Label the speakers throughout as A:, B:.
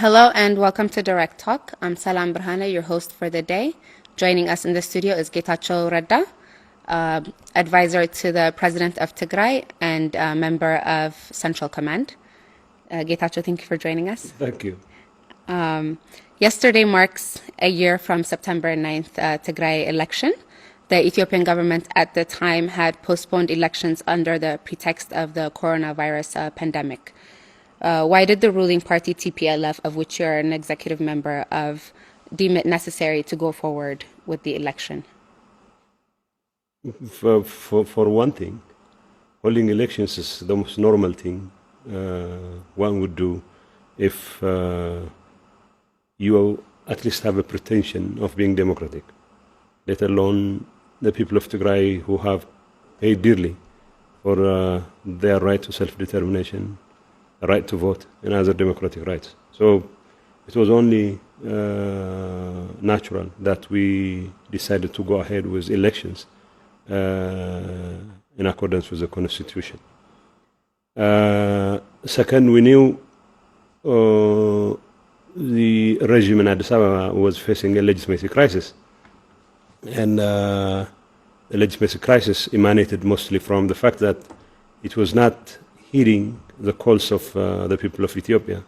A: Hello and welcome to Direct Talk. I'm Salam Brhane, your host for the day. Joining us in the studio is Getachew Reda, advisor to the President of Tigray and member of Central Command. Getachew, thank you for joining us.
B: Thank you.
A: Yesterday marks a year from September 9th Tigray election. The Ethiopian government at the time had postponed elections under the pretext of the coronavirus pandemic. Why did the ruling party TPLF, of which you're an executive member of, deem it necessary to go forward with the election?
B: For one thing, holding elections is the most normal thing one would do if you at least have a pretension of being democratic, let alone the people of Tigray who have paid dearly for their right to self-determination, the right to vote, and other democratic rights. So it was only natural that we decided to go ahead with elections in accordance with the Constitution. Second, we knew the regime in Addis Ababa was facing a legislative crisis. And the legislative crisis emanated mostly from the fact that it was not heeding the calls of the people of Ethiopia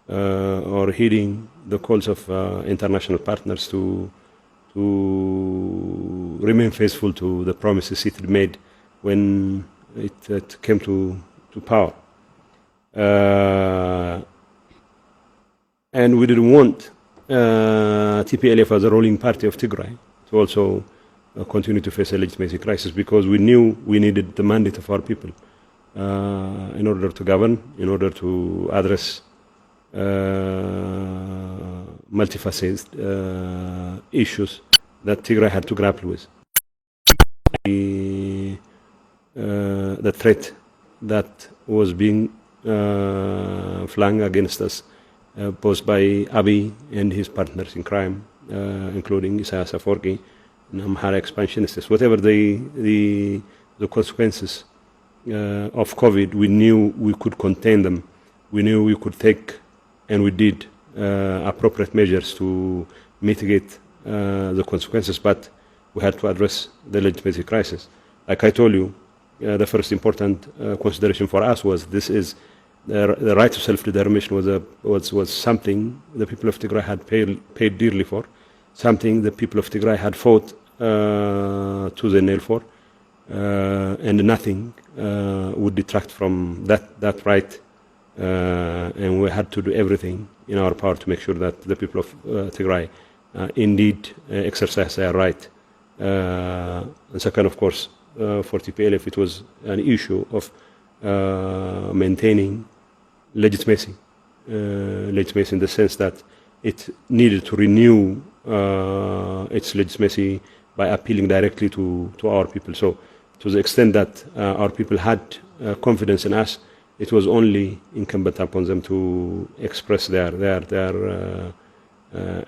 B: or heeding the calls of international partners to remain faithful to the promises it had made when it came to power. And we didn't want TPLF as a ruling party of Tigray to also continue to face a legislative crisis, because we knew we needed the mandate of our people in order to govern, in order to address multifaceted issues that Tigray had to grapple with. The threat that was being flung against us, posed by Abiy and his partners in crime, including Isaias Afwerki and Amhara expansionists. Whatever the consequences of COVID, we knew we could contain them. We knew we could take, and we did, appropriate measures to mitigate the consequences, but we had to address the legislative crisis. Like I told you, the first important consideration for us was the right to self-determination was something the people of Tigray had paid dearly for, something the people of Tigray had fought to the nail for, and nothing would detract from that right, and we had to do everything in our power to make sure that the people of Tigray indeed exercise their right. And second, of course, for TPLF, it was an issue of maintaining legitimacy in the sense that it needed to renew its legitimacy by appealing directly to our people. So to the extent that our people had confidence in us, it was only incumbent upon them to express their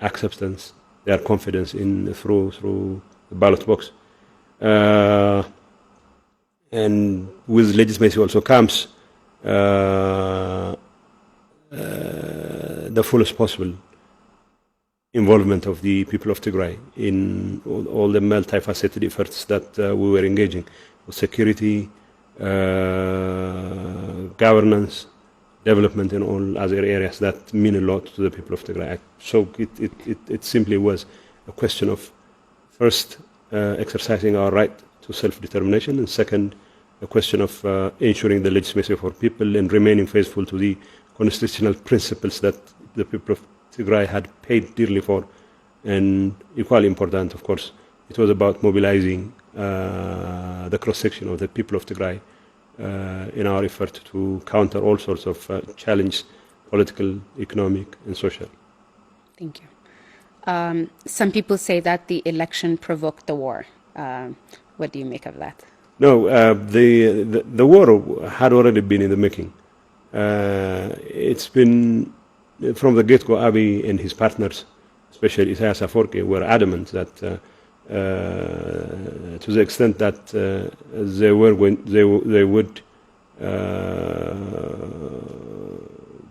B: acceptance, their confidence through the ballot box. And with legitimacy also comes the fullest possible involvement of the people of Tigray in all the multifaceted efforts that we were engaging with security, governance, development, and all other areas that mean a lot to the people of Tigray. So it simply was a question of first exercising our right to self-determination, and second, a question of ensuring the legitimacy of our people and remaining faithful to the constitutional principles that the people of Tigray had paid dearly for. And equally important, of course, it was about mobilizing the cross-section of the people of Tigray in our effort to counter all sorts of challenges, political, economic, and social.
A: Thank you. Some people say that the election provoked the war. What do you make of that?
B: No, the war had already been in the making. It's been from the get-go. Abiy and his partners, especially Isaias Afwerki, were adamant that to the extent that they would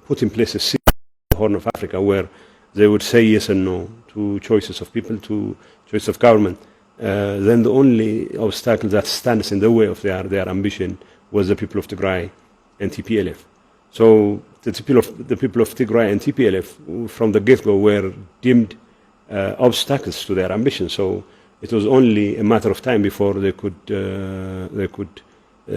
B: put in place a system the Horn of Africa, where they would say yes and no to choices of people, to choice of government, then the only obstacle that stands in the way of their ambition was the people of Tigray and TPLF. So the people of Tigray and TPLF from the get-go were deemed obstacles to their ambition. So it was only a matter of time before they could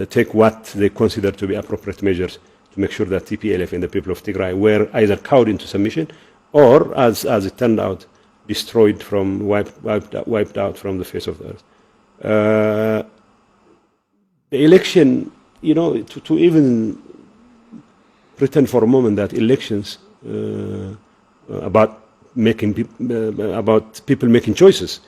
B: take what they considered to be appropriate measures to make sure that TPLF and the people of Tigray were either cowed into submission or, as it turned out, destroyed wiped out from the face of the earth. The election, to even pretend for a moment that elections about people making choices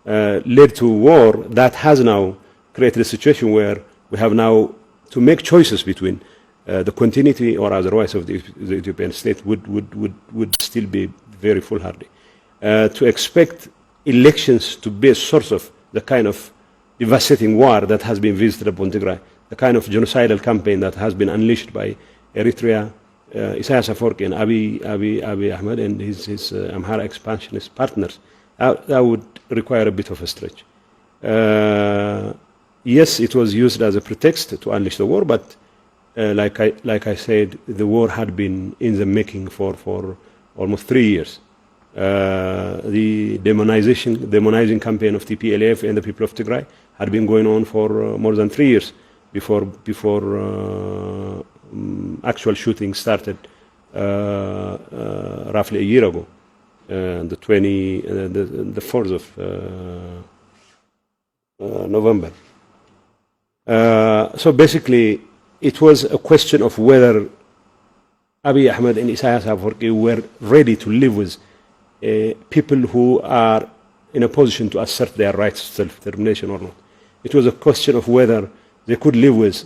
B: led to war, that has now created a situation where we have now to make choices between the continuity or otherwise of the Ethiopian state would still be very foolhardy. To expect elections to be a source of the kind of devastating war that has been visited upon Tigray, the kind of genocidal campaign that has been unleashed by Eritrea, Isaias Afwerki and Abiy Ahmed and his Amhara expansionist partners, that would require a bit of a stretch. Yes, it was used as a pretext to unleash the war, but like I said, the war had been in the making for almost 3 years. The demonizing campaign of TPLF and the people of Tigray had been going on for more than 3 years before actual shooting started roughly a year ago, the 4th of November. So basically, it was a question of whether Abiy Ahmed and Isaias Afwerki were ready to live with people who are in a position to assert their rights to self-determination or not. It was a question of whether they could live with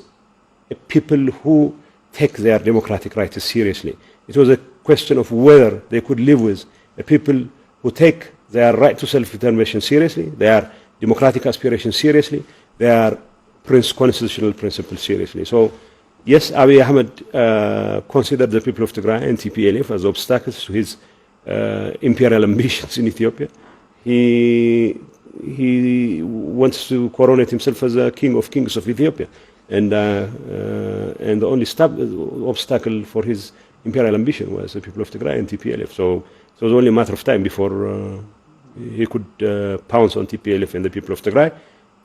B: people who take their democratic rights seriously. It was a question of whether they could live with people who take their right to self-determination seriously, their democratic aspirations seriously, their constitutional principles seriously. So, yes, Abiy Ahmed considered the people of Tigray and TPLF as obstacles to his imperial ambitions in Ethiopia. He wants to coronate himself as a king of kings of Ethiopia, and the only obstacle for his imperial ambition was the people of Tigray and TPLF. So it was only a matter of time before he could pounce on TPLF and the people of Tigray.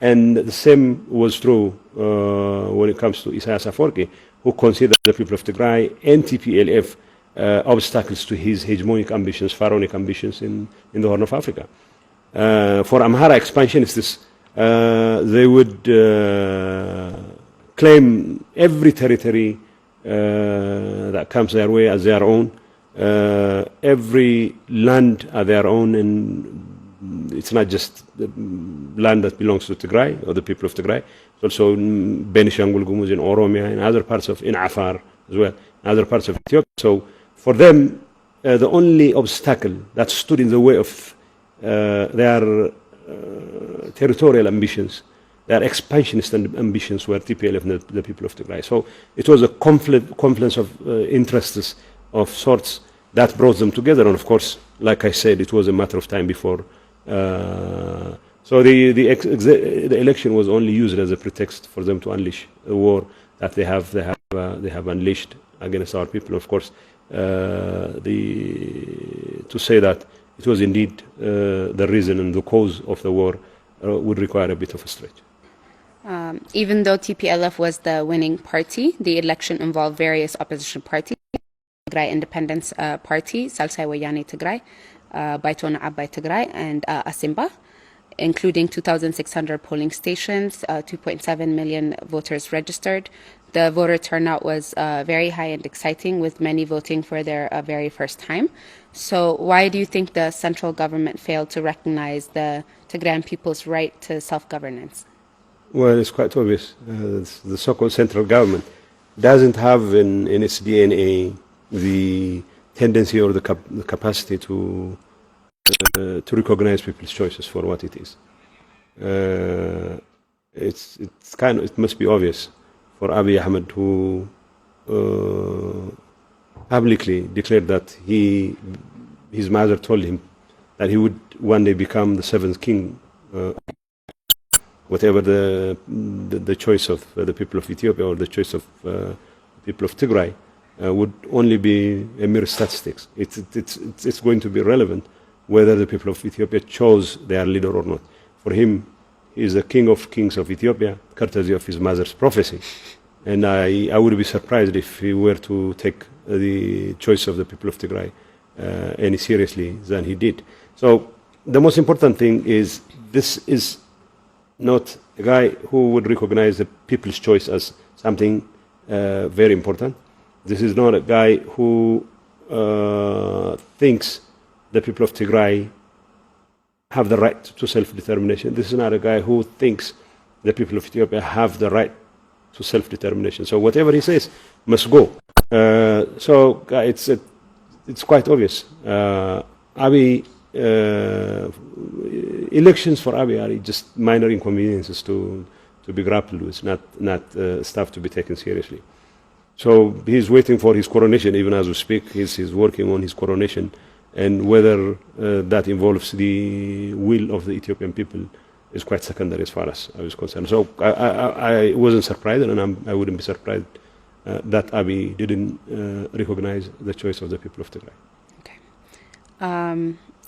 B: And the same was true when it comes to Isaias Afwerki, who considered the people of Tigray and TPLF obstacles to his hegemonic ambitions, pharaonic ambitions in the Horn of Africa. For Amhara expansionists, they would claim every territory that comes their way as their own, every land as their own, and it's not just the land that belongs to Tigray or the people of Tigray. It's also in Benishangul Gumuz, in Oromia, in other parts in Afar as well, in other parts of Ethiopia. So for them, the only obstacle that stood in the way of their territorial ambitions, their expansionist ambitions, were TPLF and the people of Tigray. So it was a confluence of interests of sorts that brought them together. And of course, like I said, it was a matter of time before. So the election was only used as a pretext for them to unleash a war that they have unleashed against our people. Of course, to say that it was indeed the reason and the cause of the war would require a bit of a stretch.
A: Even though TPLF was the winning party, the election involved various opposition parties: Tigray Independence Party, Salsai Wayane Tigray, Baitona Abai Tigray, and Asimba, including 2,600 polling stations, 2.7 million voters registered. The voter turnout was very high and exciting, with many voting for their very first time. So why do you think the central government failed to recognize the Tigrayan people's right to self-governance?
B: Well, it's quite obvious. The so-called central government doesn't have in its DNA the tendency or the capacity to recognize people's choices for what it is. It must be obvious for Abiy Ahmed, who publicly declared that his mother told him that he would one day become the seventh king, whatever the choice of the people of Ethiopia or the choice of the people of Tigray would only be a mere statistics. It's going to be relevant whether the people of Ethiopia chose their leader or not. For him, he is the king of kings of Ethiopia, courtesy of his mother's prophecy. And I would be surprised if he were to take the choice of the people of Tigray any seriously than he did. So the most important thing is this is not a guy who would recognize the people's choice as something very important. This is not a guy who thinks the people of Tigray have the right to self-determination. This is not a guy who thinks the people of Ethiopia have the right to self-determination. So whatever he says must go. So it's quite obvious. Abiy, elections for Abiy are just minor inconveniences to be grappled with, not stuff to be taken seriously. So he's waiting for his coronation, even as we speak. He's working on his coronation, and whether that involves the will of the Ethiopian people is quite secondary as far as I was concerned. So I wasn't surprised, and I wouldn't be surprised that Abiy didn't recognize the choice of the people of Tigray.
A: Okay.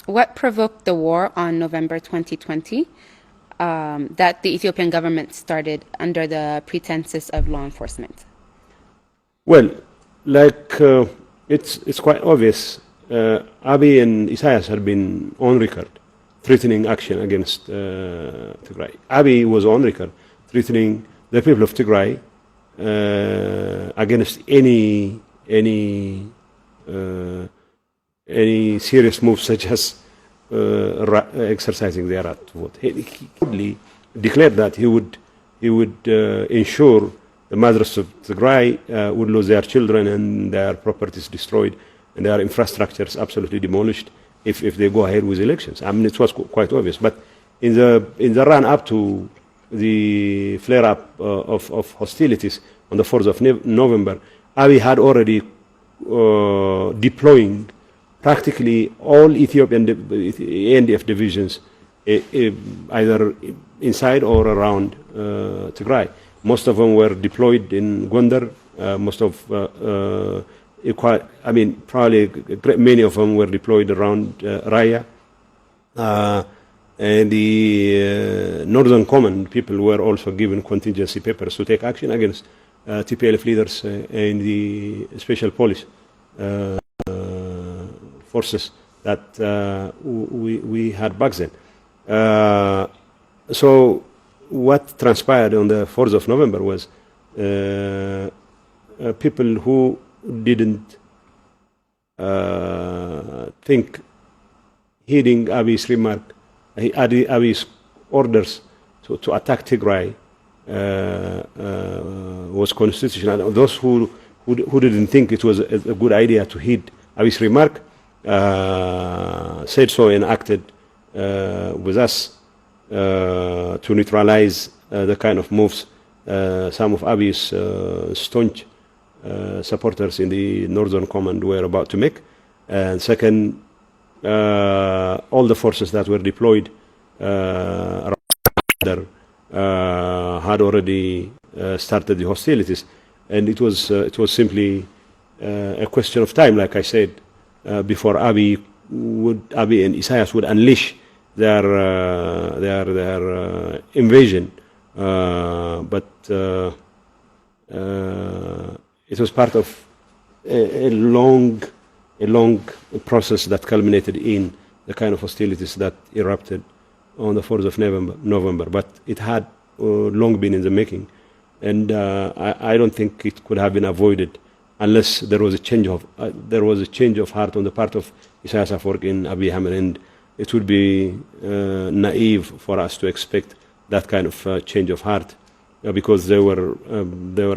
A: What provoked the war on November 2020 that the Ethiopian government started under the pretenses of law enforcement?
B: Well, like it's quite obvious. Abiy and Isaias had been on record threatening action against Tigray. Abiy was on record threatening the people of Tigray against any serious moves such as exercising their right to vote. He clearly declared that he would ensure the mothers of Tigray would lose their children and their properties destroyed and their infrastructures absolutely demolished if they go ahead with elections. I mean, it was quite obvious. But in the run up to the flare up of hostilities on the 4th of November, Abiy had already deploying practically all Ethiopian ANDF divisions either inside or around Tigray. Most of them were deployed in Gondar. Most of probably many of them were deployed around Raya. And the Northern Command people were also given contingency papers to take action against TPLF leaders and the special police forces that we had back then. So what transpired on the 4th of November was people who didn't think heeding Abiy's remark, Abiy's orders to attack Tigray was constitutional. Those who didn't think it was a good idea to heed Abiy's remark said so and acted with us to neutralize the kind of moves some of Abiy's staunch supporters in the Northern Command were about to make. And second, all the forces that were deployed had already started the hostilities, and it was simply a question of time, like I said, before Abiy and Isaias would unleash their invasion. But it was part of a long process that culminated in the kind of hostilities that erupted on the 4th of November. But it had long been in the making, and I don't think it could have been avoided unless there was a change of heart on the part of Isaias Afwerki and Abiy Ahmed, and it would be naive for us to expect that kind of change of heart, because they were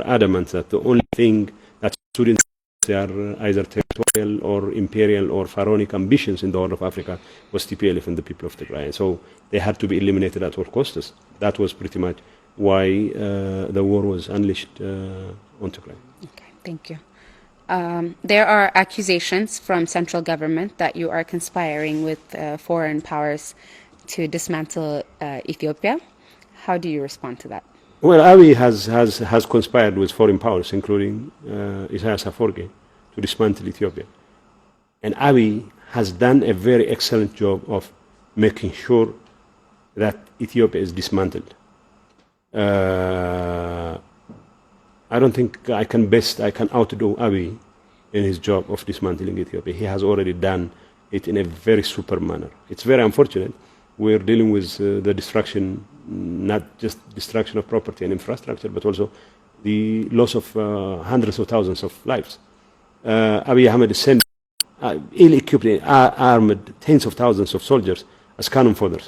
B: adamant that the only thing that stood in their either territorial or imperial or pharaonic ambitions in the Horn of Africa was TPLF and the people of Tigray. And so they had to be eliminated at all costs. That was pretty much why the war was unleashed on Tigray.
A: Okay, thank you. There are accusations from central government that you are conspiring with foreign powers to dismantle Ethiopia. How do you respond to that?
B: Well, Abiy has conspired with foreign powers, including Isaias Afwerki, to dismantle Ethiopia. And Abiy has done a very excellent job of making sure that Ethiopia is dismantled. I don't think I can outdo Abiy in his job of dismantling Ethiopia. He has already done it in a very super manner. It's very unfortunate. We're dealing with the destruction, not just destruction of property and infrastructure, but also the loss of hundreds of thousands of lives. Abiy Ahmed sent ill-equipped, armed tens of thousands of soldiers as cannon fodder.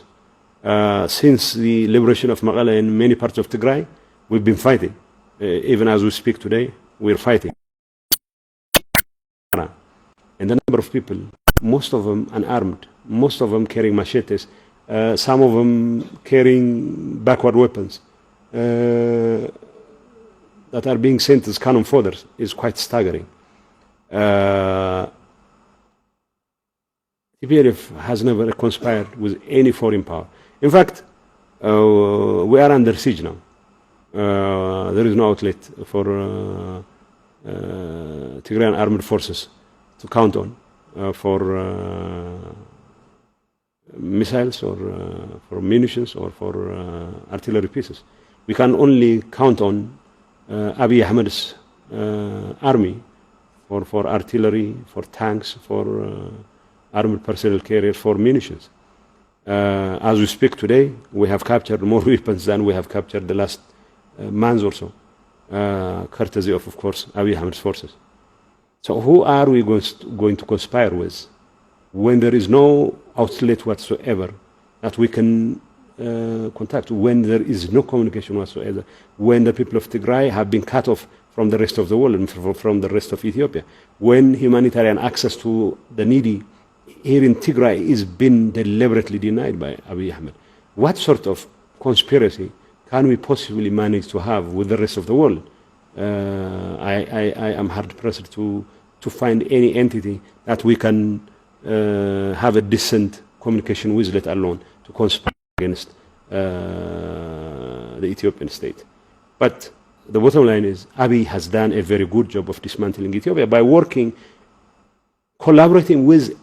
B: Since the liberation of Mekelle and many parts of Tigray, we've been fighting. Even as we speak today, we're fighting. And the number of people, most of them unarmed, most of them carrying machetes, some of them carrying backward weapons that are being sent as cannon fodder is quite staggering. TPLF has never conspired with any foreign power. In fact, we are under siege now. There is no outlet for Tigrayan armed forces to count on for missiles or for munitions or for artillery pieces. We can only count on Abiy Ahmed's army for artillery, for tanks, for armored personnel carriers, for munitions. As we speak today, we have captured more weapons than we have captured the last months or so, courtesy of course, Abiy Ahmed's forces. So who are we going to conspire with when there is no outlet whatsoever that we can contact, when there is no communication whatsoever, when the people of Tigray have been cut off from the rest of the world and from the rest of Ethiopia, when humanitarian access to the needy here in Tigray is been deliberately denied by Abiy Ahmed? What sort of conspiracy can we possibly manage to have with the rest of the world? I am hard pressed to find any entity that we can have a decent communication with, let alone to conspire against the Ethiopian state. But the bottom line is Abiy has done a very good job of dismantling Ethiopia by collaborating with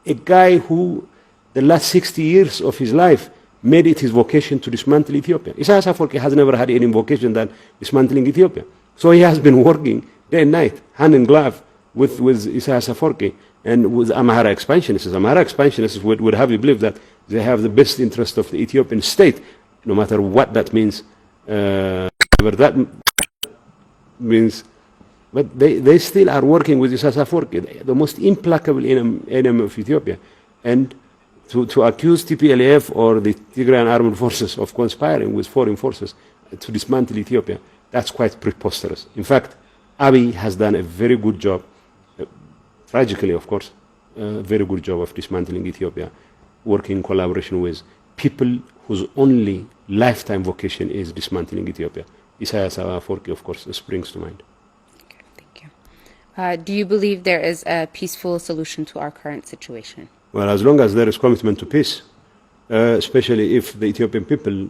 B: a guy who the last 60 years of his life made it his vocation to dismantle Ethiopia. Isaias Afwerki has never had any vocation than dismantling Ethiopia. So he has been working day and night, hand in glove, with Isaias Afwerki and with Amhara expansionists. Amhara expansionists would have you believe that they have the best interest of the Ethiopian state, no matter what that means. Whatever that means. But they still are working with Isaias Afwerki, the most implacable enemy of Ethiopia. And to accuse TPLF or the Tigrayan armed forces of conspiring with foreign forces to dismantle Ethiopia, that's quite preposterous. In fact, Abiy has done a very good job, tragically of course, a very good job of dismantling Ethiopia, working in collaboration with people whose only lifetime vocation is dismantling Ethiopia. Isaias Afwerki, of course, springs to mind.
A: Okay, thank you. Do you believe there is a peaceful solution to our current situation?
B: Well, as long as there is commitment to peace, especially if the Ethiopian people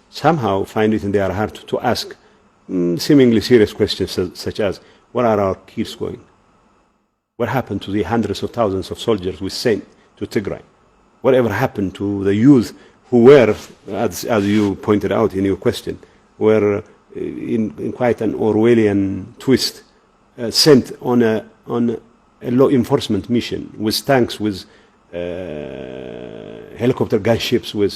B: somehow find it in their heart to ask seemingly serious questions such as, where are our kids going? What happened to the hundreds of thousands of soldiers we sent to Tigray? Whatever happened to the youth who were, as you pointed out in your question, were in quite an Orwellian twist, sent on a law enforcement mission with tanks, with helicopter gunships, with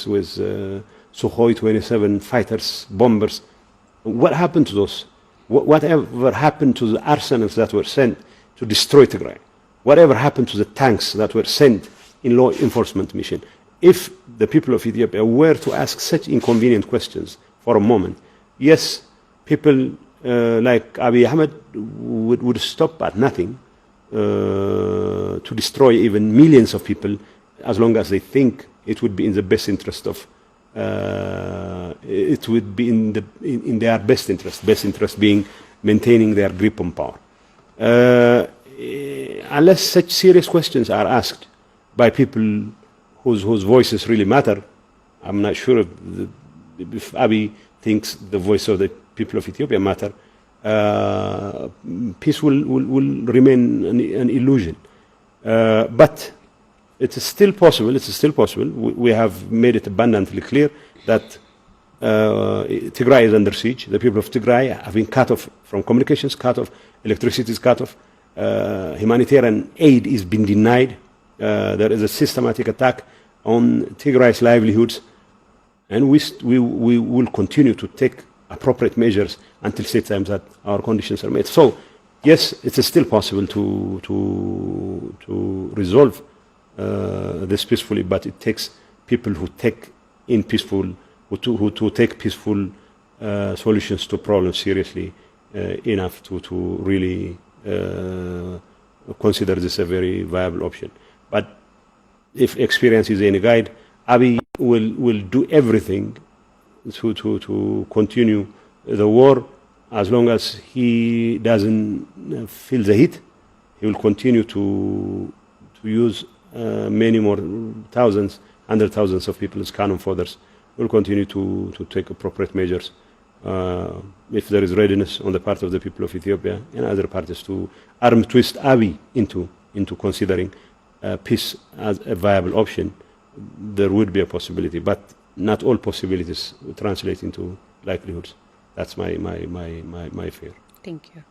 B: Sukhoi 27 fighters, bombers. What happened to those? Whatever happened to the arsenals that were sent to destroy Tigray? Whatever happened to the tanks that were sent in law enforcement mission? If the people of Ethiopia were to ask such inconvenient questions for a moment, yes, people like Abiy Ahmed would stop at nothing to destroy even millions of people, as long as they think it would be in the best interest of it would be in their best interest being maintaining their grip on power. Unless such serious questions are asked by people whose voices really matter, I'm not sure if Abiy thinks the voice of the people of Ethiopia matter. Peace will remain an illusion. But it is still possible. It is still possible. We have made it abundantly clear that Tigray is under siege. The people of Tigray have been cut off from communications, cut off, electricity is cut off, humanitarian aid is being denied. There is a systematic attack on Tigray's livelihoods, and we will continue to take appropriate measures until such times that our conditions are met. So, yes, it is still possible to resolve this peacefully, but it takes people who take peaceful solutions to problems seriously enough to really consider this a very viable option. But if experience is any guide, Abiy will do everything to continue the war. As long as he doesn't feel the heat, he will continue to use many more thousands, 100,000s of people as cannon fodders. We will continue to take appropriate measures if there is readiness on the part of the people of Ethiopia and other parties to arm twist Abiy into considering peace as a viable option. There would be a possibility, but not all possibilities translate into likelihoods. That's my fear.
A: Thank you.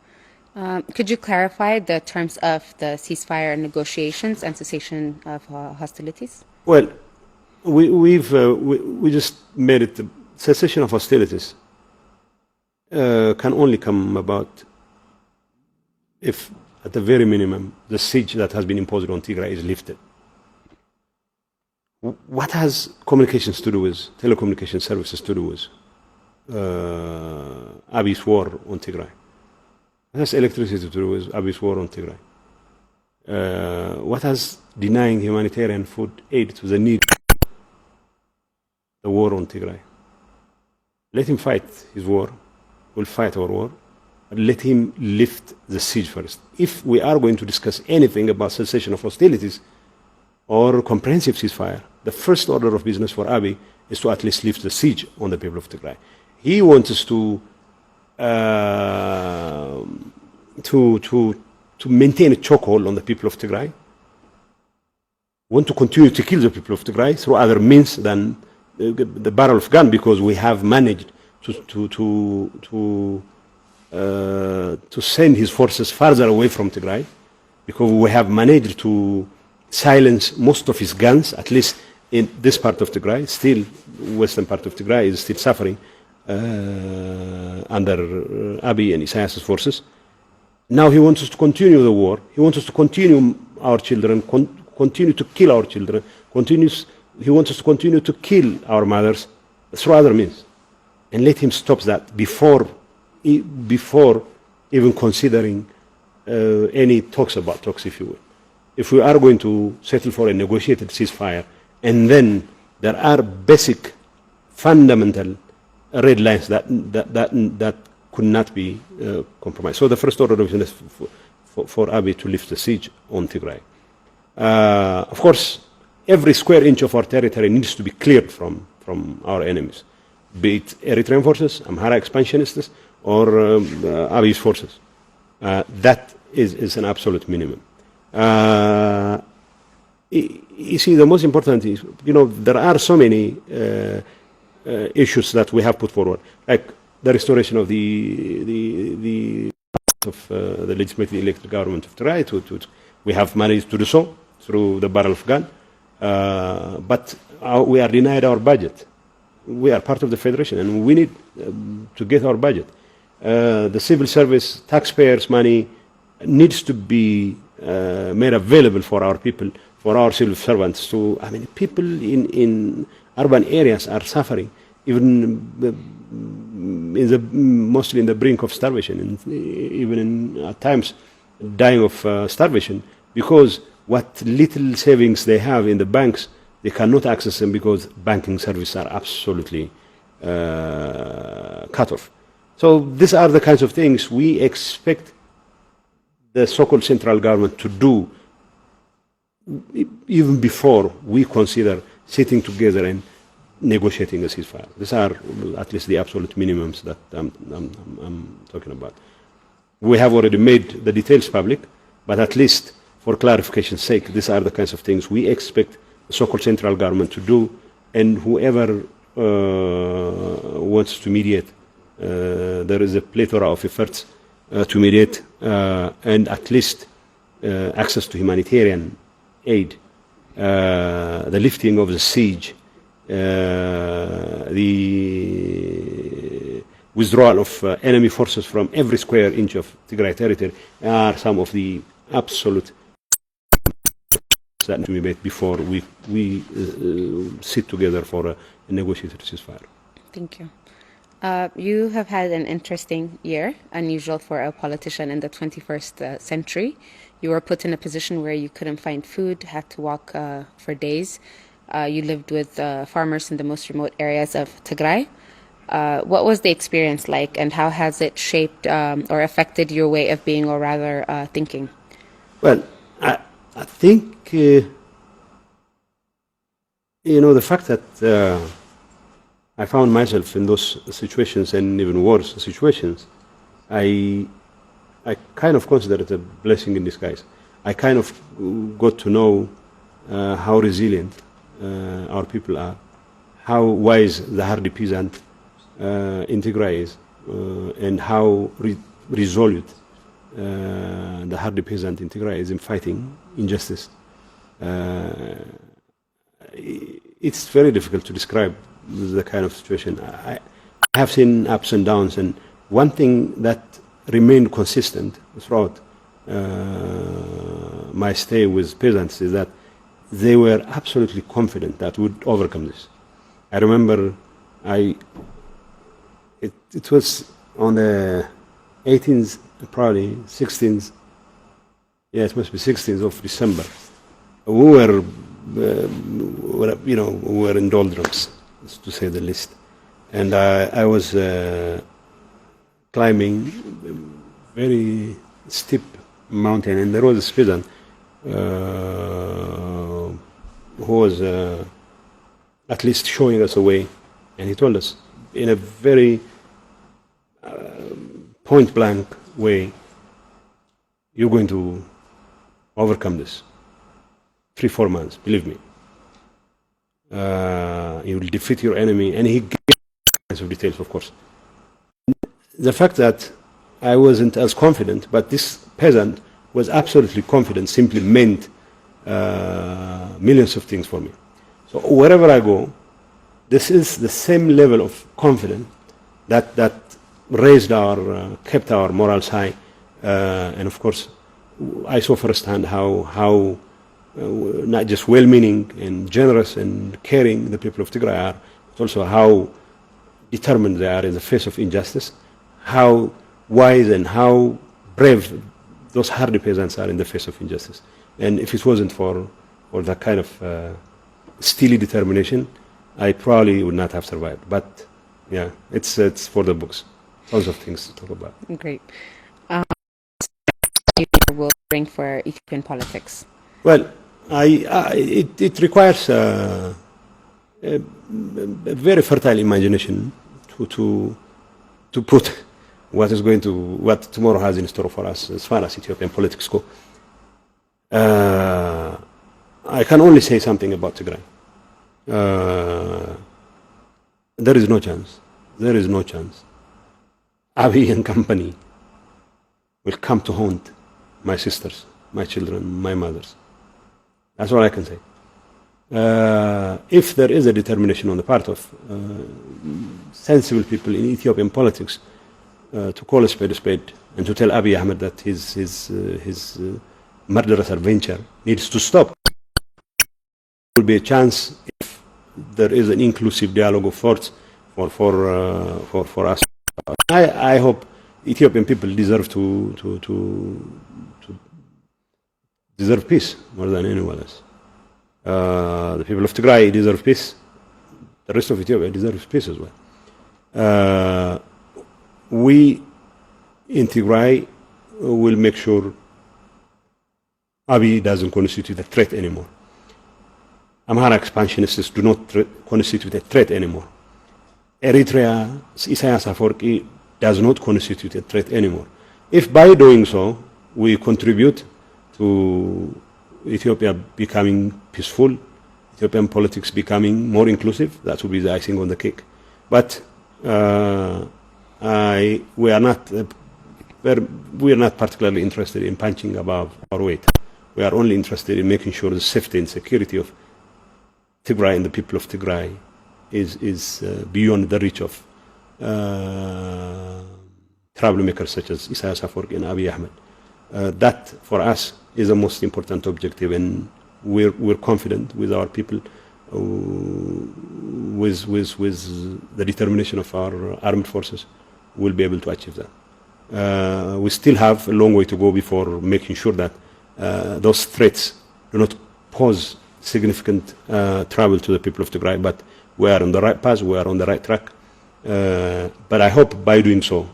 A: Could you clarify the terms of the ceasefire negotiations and cessation of hostilities?
B: Well, we just made it. The cessation of hostilities can only come about if, at the very minimum, the siege that has been imposed on Tigray is lifted. What has communications to do with, telecommunication services to do with Abiy's war on Tigray? What has electricity to do with Abiy's war on Tigray? What has denying humanitarian food aid to the need, the war on Tigray? Let him fight his war. We'll fight our war. But let him lift the siege first. If we are going to discuss anything about cessation of hostilities or comprehensive ceasefire, the first order of business for Abiy is to at least lift the siege on the people of Tigray. He wants us to maintain a chokehold on the people of Tigray, want to continue to kill the people of Tigray through other means than the barrel of gun, because we have managed to send his forces farther away from Tigray, because we have managed to silence most of his guns, at least in this part of Tigray. Still, western part of Tigray is still suffering under Abiy and Isaias's forces. Now he wants us to continue the war. He wants us to continue our children, continue to kill our children. He wants us to continue to kill our mothers through other means. And let him stop that before even considering any talks, if you will. If we are going to settle for a negotiated ceasefire, and then there are basic, fundamental red lines that could not be compromised. So the first order of business for Abiy to lift the siege on Tigray. Of course, every square inch of our territory needs to be cleared from our enemies, be it Eritrean forces, Amhara expansionists, or Abiy's forces. That is an absolute minimum. You see, the most important is, there are so many issues that we have put forward, like the restoration of the legitimately elected government of Tigray. We have managed to do so through the barrel of gun, but we are denied our budget. We are part of the federation, and we need to get our budget. The civil service, taxpayers' money needs to be made available for our people, for our civil servants. People in urban areas are suffering, even mostly in the brink of starvation, and even at times dying of starvation, because what little savings they have in the banks, they cannot access them because banking services are absolutely cut off. So these are the kinds of things we expect the so-called central government to do even before we consider sitting together and negotiating a ceasefire. These are at least the absolute minimums that I'm talking about. We have already made the details public, but at least for clarification's sake, these are the kinds of things we expect the so-called central government to do, and whoever wants to mediate, there is a plethora of efforts to mediate, and at least access to humanitarian aid, the lifting of the siege, the withdrawal of enemy forces from every square inch of Tigray territory are some of the absolute that need to be made before we sit together for a negotiated ceasefire.
A: Thank you. You have had an interesting year, unusual for a politician in the 21st century. You were put in a position where you couldn't find food, had to walk for days. You lived with farmers in the most remote areas of Tigray. What was the experience like, and how has it shaped or affected your way of being, or rather thinking?
B: Well, I think, the fact that I found myself in those situations and even worse situations, I kind of consider it a blessing in disguise. I kind of got to know how resilient our people are, how wise the hardy peasant in Tigray is, and how resolute the hardy peasant in Tigray is in fighting injustice. It's very difficult to describe the kind of situation. I have seen ups and downs, and one thing that remained consistent throughout my stay with peasants is that they were absolutely confident that we would overcome this. I remember it was on the 18th, probably 16th, yeah, it must be 16th of December. We were, we were in doldrums, to say the least. And I was climbing a very steep mountain, and there was a peasant who was at least showing us a way, and he told us in a very point-blank way, you're going to overcome this. 3-4 months, believe me. You will defeat your enemy, and he gave kinds of details, of course. The fact that I wasn't as confident, but this peasant was absolutely confident, simply meant millions of things for me. So wherever I go, this is the same level of confidence that raised kept our morals high, and of course, I saw firsthand how not just well-meaning and generous and caring the people of Tigray are, but also how determined they are in the face of injustice, how wise and how brave those hardy peasants are in the face of injustice. And if it wasn't for that kind of steely determination, I probably would not have survived. But yeah, it's for the books. Tons of things to talk about.
A: Great. Will bring for Ethiopian politics?
B: Well, it requires a very fertile imagination to put what tomorrow has in store for us as far as Ethiopian politics go. I can only say something about Tigray. There is no chance. There is no chance. Abiy and company will come to haunt my sisters, my children, my mothers. That's all I can say. If there is a determination on the part of sensible people in Ethiopian politics to call a spade and to tell Abiy Ahmed that his murderous adventure needs to stop, there will be a chance if there is an inclusive dialogue of thoughts for us. I hope Ethiopian people deserve to deserve peace more than anyone else. The people of Tigray deserve peace. The rest of Ethiopia deserves peace as well. We in Tigray will make sure Abiy doesn't constitute a threat anymore. Amhara expansionists do not constitute a threat anymore. Eritrea, Isaias Afwerki does not constitute a threat anymore. If by doing so we contribute to Ethiopia becoming peaceful, Ethiopian politics becoming more inclusive, that would be the icing on the cake. But we are not particularly interested in punching above our weight. We are only interested in making sure the safety and security of Tigray and the people of Tigray is beyond the reach of troublemakers such as Isaias Afwerki and Abiy Ahmed. That for us is the most important objective, and we're confident with our people, with the determination of our armed forces, we'll be able to achieve that. We still have a long way to go before making sure that those threats do not pose significant trouble to the people of Tigray, but we are on the right path, we are on the right track. But I hope by doing so,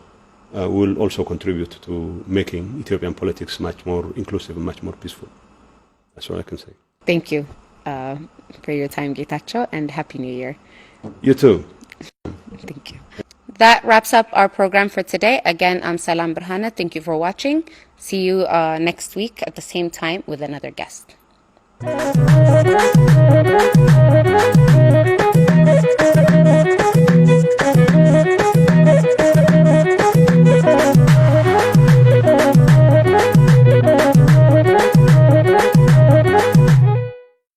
B: will also contribute to making Ethiopian politics much more inclusive and much more peaceful. That's all I can say.
A: Thank you for your time, Getachew, and Happy New Year.
B: You too.
A: Thank you. That wraps up our program for today. Again, I'm Salam Berhana. Thank you for watching. See you next week at the same time with another guest.